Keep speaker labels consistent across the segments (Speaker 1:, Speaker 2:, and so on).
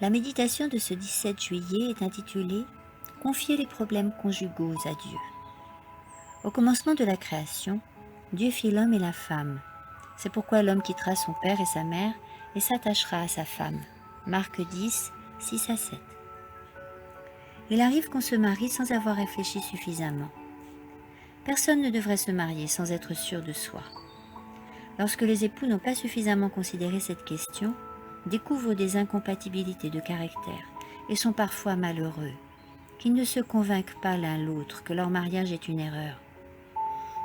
Speaker 1: La méditation de ce 17 juillet est intitulée « Confier les problèmes conjugaux à Dieu ». Au commencement de la création, Dieu fit l'homme et la femme. C'est pourquoi l'homme quittera son père et sa mère et s'attachera à sa femme. Marc 10, 6 à 7. Il arrive qu'on se marie sans avoir réfléchi suffisamment. Personne ne devrait se marier sans être sûr de soi. Lorsque les époux n'ont pas suffisamment considéré cette question, découvrent des incompatibilités de caractère et sont parfois malheureux, qu'ils ne se convainquent pas l'un l'autre que leur mariage est une erreur.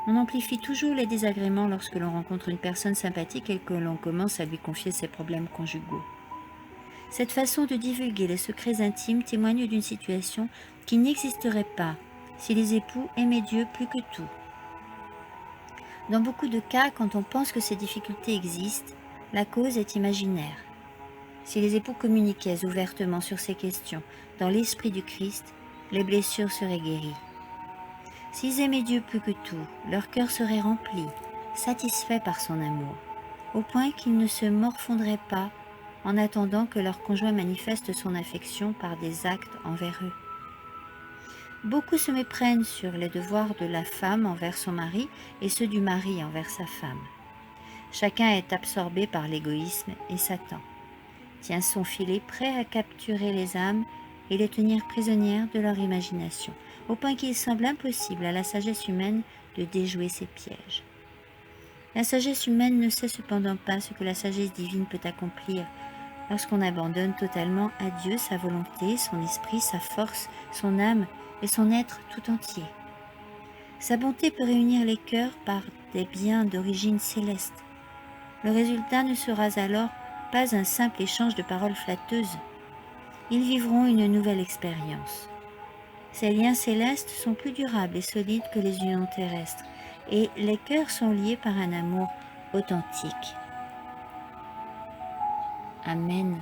Speaker 1: On amplifie toujours les désagréments lorsque l'on rencontre une personne sympathique et que l'on commence à lui confier ses problèmes conjugaux. Cette façon de divulguer les secrets intimes témoigne d'une situation qui n'existerait pas si les époux aimaient Dieu plus que tout. Dans beaucoup de cas, quand on pense que ces difficultés existent, la cause est imaginaire. Si les époux communiquaient ouvertement sur ces questions dans l'esprit du Christ, les blessures seraient guéries. S'ils aimaient Dieu plus que tout, leur cœur serait rempli, satisfait par son amour, au point qu'ils ne se morfondraient pas en attendant que leur conjoint manifeste son affection par des actes envers eux. Beaucoup se méprennent sur les devoirs de la femme envers son mari et ceux du mari envers sa femme. Chacun est absorbé par l'égoïsme et Satan tient son filet prêt à capturer les âmes et les tenir prisonnières de leur imagination, au point qu'il semble impossible à la sagesse humaine de déjouer ces pièges. La sagesse humaine ne sait cependant pas ce que la sagesse divine peut accomplir lorsqu'on abandonne totalement à Dieu sa volonté, son esprit, sa force, son âme et son être tout entier. Sa bonté peut réunir les cœurs par des biens d'origine céleste. Le résultat ne sera alors pas un simple échange de paroles flatteuses. Ils vivront une nouvelle expérience. Ces liens célestes sont plus durables et solides que les unions terrestres, et les cœurs sont liés par un amour authentique. Amen.